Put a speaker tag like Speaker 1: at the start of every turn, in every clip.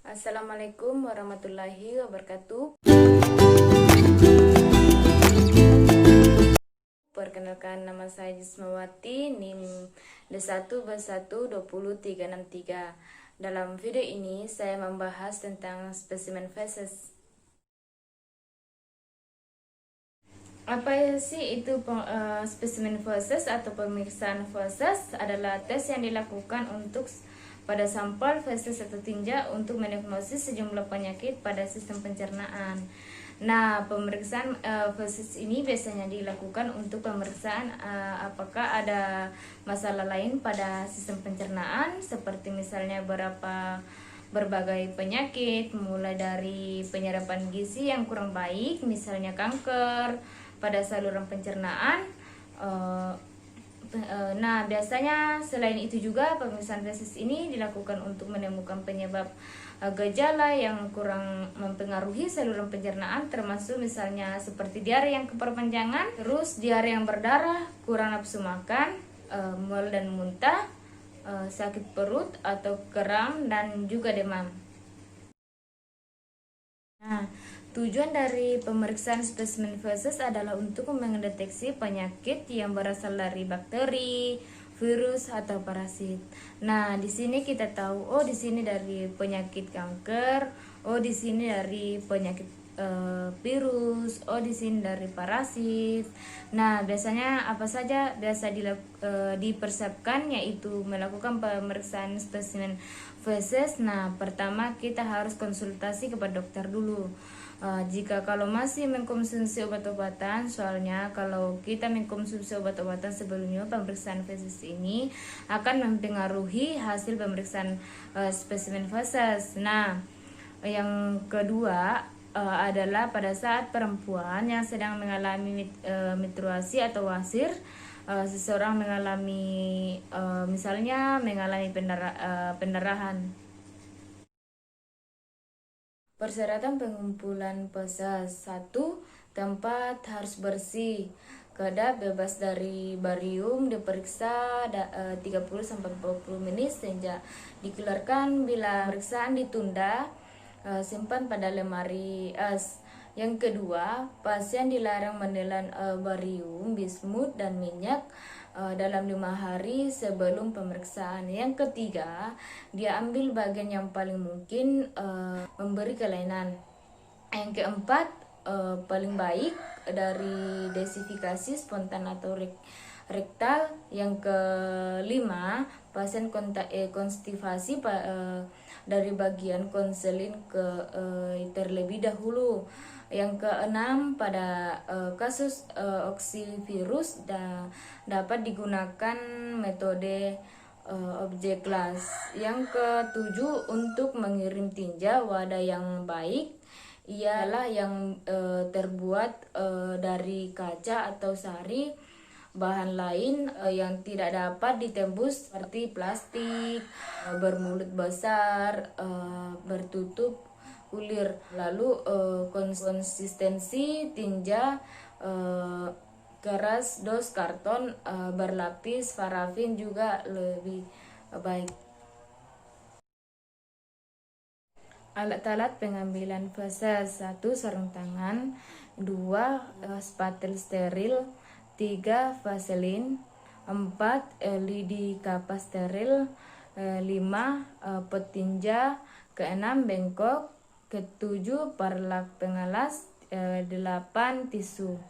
Speaker 1: Assalamualaikum warahmatullahi wabarakatuh. Perkenalkan, nama saya Jismawati, NIM D1B1200363. Dalam video ini saya membahas tentang spesimen feses. Apa sih itu spesimen feses atau pemeriksaan feses? Adalah tes yang dilakukan pada sampel feses atau tinja untuk mendiagnosis sejumlah penyakit pada sistem pencernaan. Nah, pemeriksaan feses ini biasanya dilakukan untuk pemeriksaan apakah ada masalah lain pada sistem pencernaan, seperti misalnya berbagai penyakit, mulai dari penyerapan gizi yang kurang baik, misalnya kanker pada saluran pencernaan. Nah, biasanya selain itu juga pemeriksaan feses ini dilakukan untuk menemukan penyebab gejala yang kurang mempengaruhi saluran pencernaan, termasuk misalnya seperti diare yang keperpanjangan, terus diare yang berdarah, kurang nafsu makan, mual dan muntah, sakit perut atau kram, dan juga demam. Nah, tujuan dari pemeriksaan spesimen feses adalah untuk mendeteksi penyakit yang berasal dari bakteri, virus atau parasit. Nah, di sini kita tahu, di sini dari penyakit kanker, di sini dari penyakit virus, di sini dari parasit. Nah, biasanya apa saja biasa dipersiapkan, yaitu melakukan pemeriksaan spesimen feses. Nah, pertama kita harus konsultasi kepada dokter dulu. Jika kalau masih mengkonsumsi obat-obatan, soalnya kalau kita mengkonsumsi obat-obatan sebelumnya, pemeriksaan feses ini akan mempengaruhi hasil pemeriksaan spesimen feses. Nah, yang kedua adalah pada saat perempuan yang sedang mengalami menstruasi atau wasir, seseorang mengalami misalnya mengalami pendarahan. Persyaratan pengumpulan feses: 1. Tempat harus bersih. Kedap bebas dari barium, diperiksa 30-40 menit sehingga dikeluarkan. Bila pemeriksaan ditunda, simpan pada lemari es. Yang kedua, pasien dilarang menelan barium, bismut, dan minyak dalam 5 hari sebelum pemeriksaan. Yang ketiga, dia ambil bagian yang paling mungkin memberi kelainan. Yang keempat, paling baik dari desifikasi spontan atau rektal. Yang kelima, pasien konstipasi dari bagian konselin terlebih dahulu. Yang keenam, pada kasus oksivirus dapat digunakan metode objek glass. Yang ketujuh, untuk mengirim tinja, wadah yang baik ialah yang terbuat dari kaca atau sari. Bahan lain yang tidak dapat ditembus seperti plastik, bermulut besar, bertutup ulir. Lalu konsistensi tinja keras, dos karton berlapis parafin juga lebih baik. Alat-alat pengambilan feses: 1. Sarung tangan. 2. Spatel steril. 3. Vaselin. 4. Lidi kapas steril. 5. Petinja. 6. Bengkok. 7. Parlak pengalas. 8. Tisu.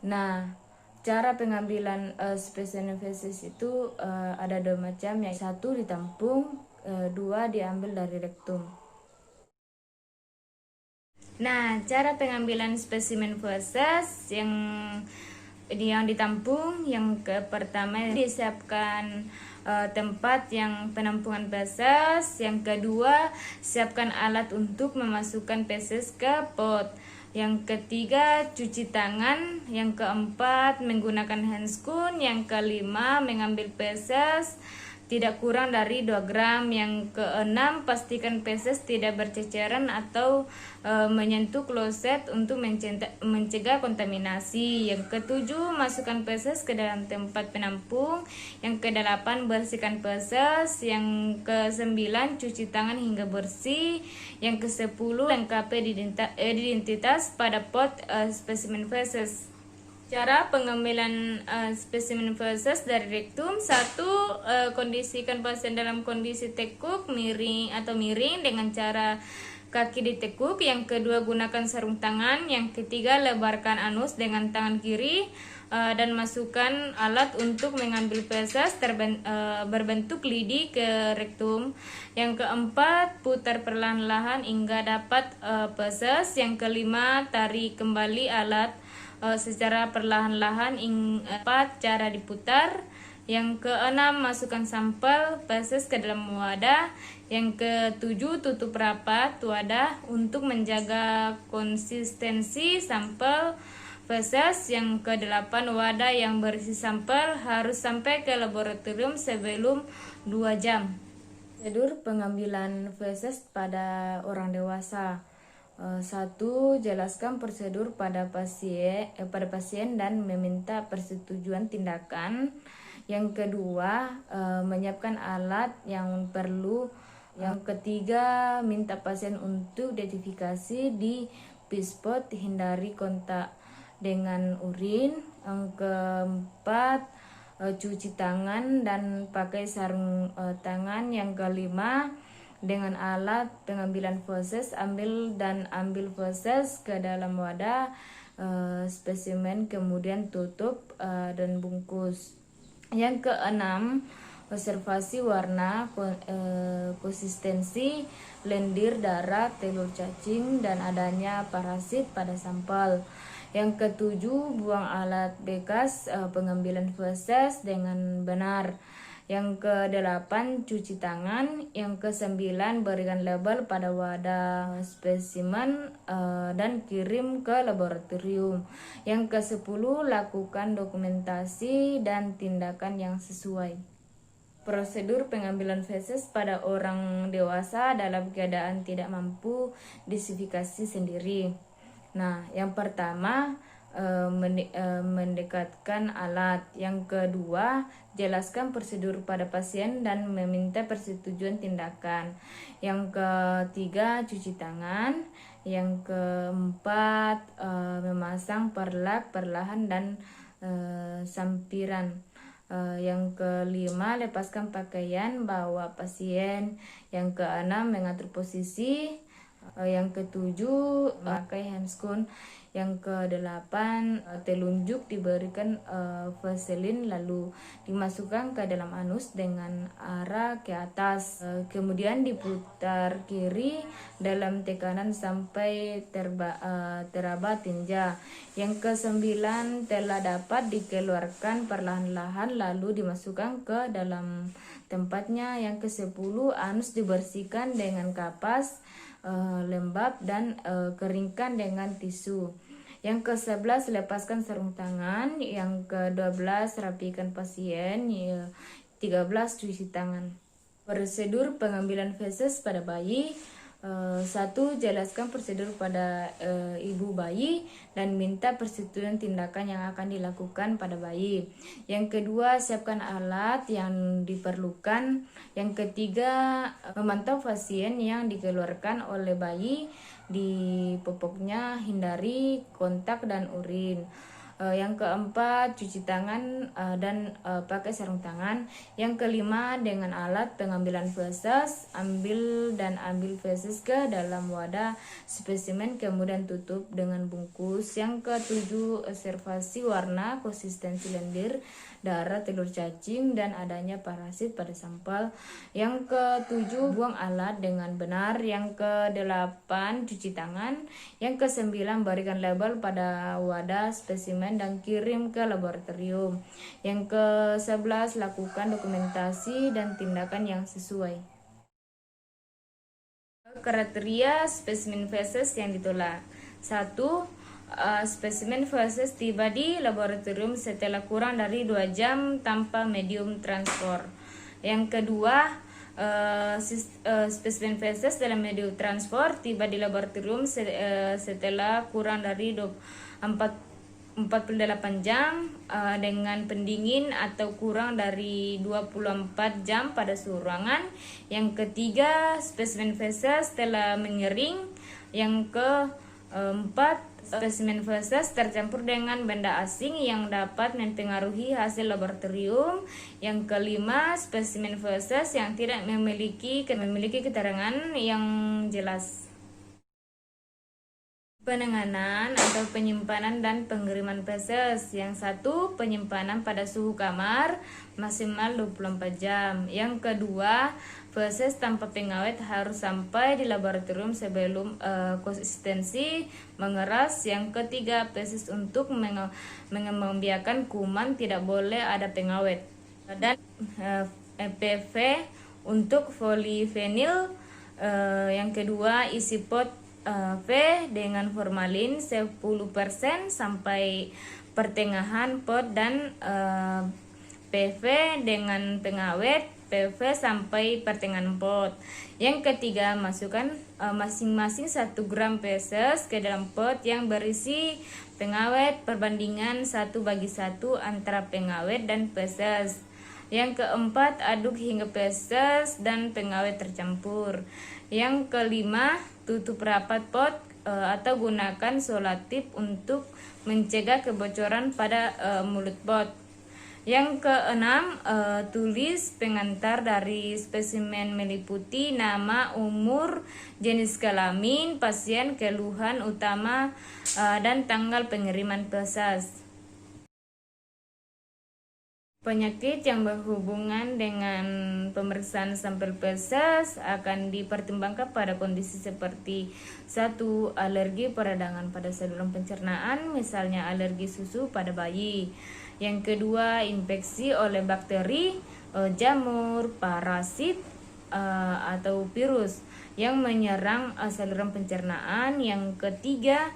Speaker 1: Nah, cara pengambilan spesimen feses itu ada 2 macam, yang 1 ditampung, 2 diambil dari rektum. Nah, cara pengambilan spesimen feses yang ditampung, yang pertama disiapkan tempat yang penampungan feses. Yang kedua, siapkan alat untuk memasukkan feses ke pot. Yang ketiga, cuci tangan. Yang keempat, menggunakan handscoon. Yang kelima, mengambil feses tidak kurang dari 2 gram. Yang keenam, pastikan feses tidak berceceran atau menyentuh kloset untuk mencegah kontaminasi. Yang ketujuh, masukkan feses ke dalam tempat penampung. Yang kedelapan, bersihkan feses. Yang kesembilan, cuci tangan hingga bersih. Yang kesepuluh, lengkapi identitas pada pot spesimen feses. Cara pengambilan spesimen feses dari rektum. 1. Kondisikan pasien dalam kondisi tekuk miring dengan cara kaki ditekuk. Yang kedua, gunakan sarung tangan. Yang ketiga, lebarkan anus dengan tangan kiri dan masukkan alat untuk mengambil feses berbentuk lidi ke rektum. Yang keempat, putar perlahan-lahan hingga dapat feses. Yang kelima, tarik kembali alat secara perlahan-lahan. 4. Cara diputar. Yang keenam, masukkan sampel feses ke dalam wadah. Yang ketujuh, tutup rapat wadah untuk menjaga konsistensi sampel feses. Yang kedelapan, wadah yang berisi sampel harus sampai ke laboratorium sebelum 2 jam. Prosedur pengambilan feses pada orang dewasa. 1. Jelaskan prosedur pada pasien dan meminta persetujuan tindakan. Yang kedua, menyiapkan alat yang perlu. Yang ketiga, minta pasien untuk identifikasi di pispot, hindari kontak dengan urin. Yang keempat, cuci tangan dan pakai sarung tangan. Yang kelima, dengan alat pengambilan feses, ambil feses ke dalam wadah spesimen, kemudian tutup dan bungkus. Yang keenam, observasi warna, konsistensi lendir darah, telur cacing, dan adanya parasit pada sampel. Yang ketujuh, buang alat bekas pengambilan feses dengan benar. Yang kedelapan, cuci tangan. Yang kesembilan, berikan label pada wadah spesimen dan kirim ke laboratorium. Yang kesepuluh, lakukan dokumentasi dan tindakan yang sesuai. Prosedur pengambilan feses pada orang dewasa dalam keadaan tidak mampu disifikasi sendiri. Nah, yang pertama, mendekatkan alat. Yang kedua, jelaskan prosedur pada pasien dan meminta persetujuan tindakan. Yang ketiga, cuci tangan. Yang keempat, memasang perlak perlahan dan sampiran. Yang kelima, lepaskan pakaian bawa pasien. Yang keenam, mengatur posisi. Yang ketujuh, pakai handscoon. Yang kedelapan, telunjuk diberikan vaselin lalu dimasukkan ke dalam anus dengan arah ke atas. Kemudian diputar kiri dalam tekanan sampai teraba tinja. Yang kesembilan, telah dapat dikeluarkan perlahan-lahan lalu dimasukkan ke dalam tempatnya. Yang kesepuluh, anus dibersihkan dengan kapas lembab dan keringkan dengan tisu. Yang ke-11, lepaskan sarung tangan. Yang ke-12, rapikan pasien. 13, cuci tangan. Prosedur pengambilan feses pada bayi. 1. Jelaskan prosedur pada ibu bayi dan minta persetujuan tindakan yang akan dilakukan pada bayi. Yang kedua, siapkan alat yang diperlukan. Yang ketiga, memantau pasien yang dikeluarkan oleh bayi di popoknya, hindari kontak dan urin. Yang keempat, cuci tangan dan pakai sarung tangan. Yang kelima, dengan alat pengambilan feses, ambil feses ke dalam wadah spesimen, kemudian tutup dengan bungkus. Yang ketujuh, observasi warna, konsistensi lendir darah, telur cacing, dan adanya parasit pada sampel. Yang ketujuh, buang alat dengan benar. Yang kedelapan, cuci tangan. Yang kesembilan, berikan label pada wadah spesimen dan kirim ke laboratorium. Yang ke-11, lakukan dokumentasi dan tindakan yang sesuai. Kriteria spesimen feses yang ditolak. 1. Spesimen feses tiba di laboratorium setelah kurang dari 2 jam tanpa medium transport. Yang kedua, spesimen feses dalam media transport tiba di laboratorium setelah kurang dari 48 jam dengan pendingin atau kurang dari 24 jam pada suhu ruangan. Yang ketiga, spesimen feses telah mengering. Yang keempat, spesimen feses tercampur dengan benda asing yang dapat mempengaruhi hasil laboratorium. Yang kelima, spesimen feses yang tidak memiliki keterangan yang jelas. Penanganan atau penyimpanan dan pengiriman feses. Yang satu, penyimpanan pada suhu kamar maksimal 24 jam. Yang kedua, feses tanpa pengawet harus sampai di laboratorium sebelum konsistensi mengeras. Yang ketiga, feses untuk mengembangbiakan kuman tidak boleh ada pengawet. Dan PV untuk polivinil. Yang kedua, isi pot V dengan formalin 10% sampai pertengahan pot, dan PV dengan pengawet PV sampai pertengahan pot. Yang ketiga, masukkan masing-masing 1 gram feses ke dalam pot yang berisi pengawet perbandingan 1:1 antara pengawet dan feses. Yang keempat, aduk hingga feses dan pengawet tercampur. Yang kelima, tutup rapat pot atau gunakan solatif untuk mencegah kebocoran pada mulut pot. Yang keenam, tulis pengantar dari spesimen meliputi nama, umur, jenis kelamin pasien, keluhan utama, dan tanggal pengiriman feses. Penyakit yang berhubungan dengan pemeriksaan sampel feses akan dipertimbangkan pada kondisi seperti 1. Alergi peradangan pada saluran pencernaan, misalnya alergi susu pada bayi. Yang kedua, infeksi oleh bakteri, jamur, parasit, atau virus yang menyerang saluran pencernaan. Yang ketiga,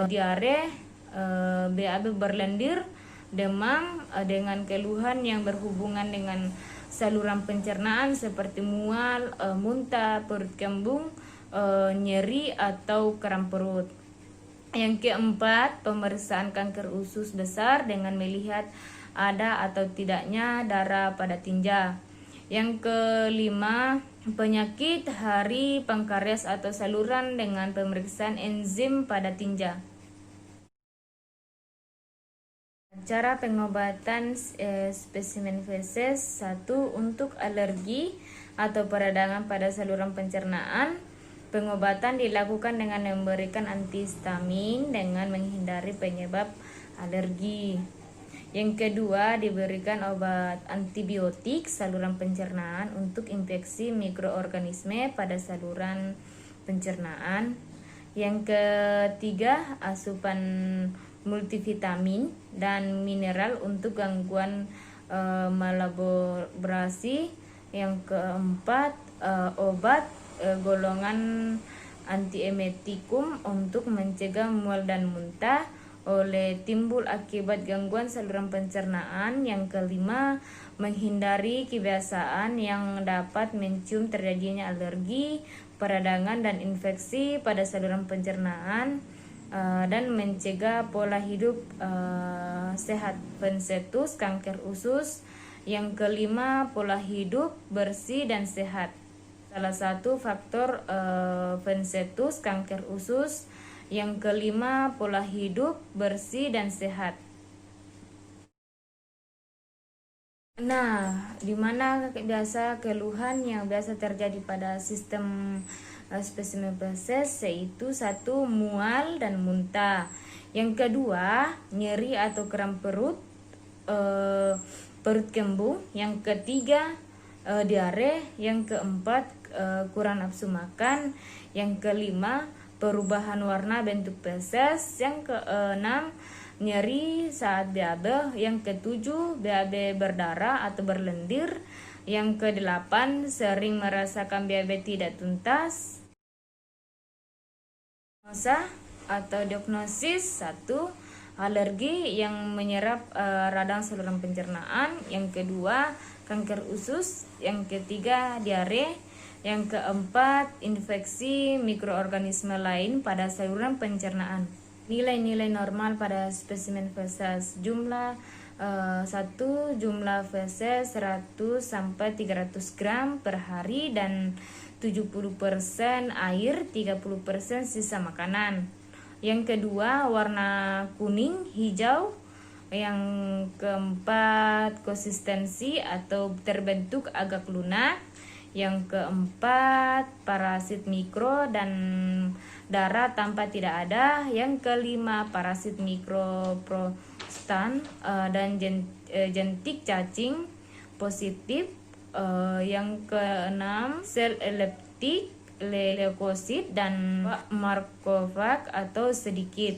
Speaker 1: diare, BAB berlendir, demam dengan keluhan yang berhubungan dengan saluran pencernaan seperti mual, muntah, perut kembung, nyeri atau kram perut. Yang keempat, pemeriksaan kanker usus besar dengan melihat ada atau tidaknya darah pada tinja. Yang kelima, penyakit hari pankreas atau saluran dengan pemeriksaan enzim pada tinja. Cara pengobatan spesimen feses. 1. Untuk alergi atau peradangan pada saluran pencernaan, pengobatan dilakukan dengan memberikan antihistamin dengan menghindari penyebab alergi. Yang kedua, diberikan obat antibiotik saluran pencernaan untuk infeksi mikroorganisme pada saluran pencernaan. Yang ketiga, asupan multivitamin dan mineral untuk gangguan malaborasi. Yang keempat, obat golongan antiemetikum untuk mencegah mual dan muntah oleh timbul akibat gangguan saluran pencernaan. Yang kelima, menghindari kebiasaan yang dapat mencium terjadinya alergi, peradangan, dan infeksi pada saluran pencernaan, dan mencegah pola hidup sehat pencetus kanker usus. Yang kelima, pola hidup bersih dan sehat. Salah satu faktor pencetus kanker usus. Yang kelima, pola hidup bersih dan sehat. Nah, di mana biasa keluhan yang biasa terjadi pada sistem spesimen feses, yaitu 1. Mual dan muntah. Yang kedua, nyeri atau kram perut, perut kembung. Yang ketiga, diare. Yang keempat, kurang nafsu makan. Yang kelima, perubahan warna bentuk feses. Yang keenam, nyeri saat BAB. Yang ketujuh, BAB berdarah atau berlendir. Yang kedelapan, sering merasakan BAB tidak tuntas. Diagnosa atau diagnosis. 1. Alergi yang menyerap radang saluran pencernaan. Yang kedua, kanker usus. Yang ketiga, diare. Yang keempat, infeksi mikroorganisme lain pada saluran pencernaan. Nilai-nilai normal pada spesimen feses. Jumlah 1. Jumlah feses 100 sampai 300 gram per hari dan 70% air, 30% sisa makanan. Yang kedua, warna kuning, hijau. Yang keempat, konsistensi atau terbentuk agak lunak. Yang keempat, parasit mikro dan darah tanpa tidak ada. Yang kelima, parasit mikro prostan dan jentik cacing positif. Yang keenam, sel eliptik, leukosit dan macrophage atau sedikit.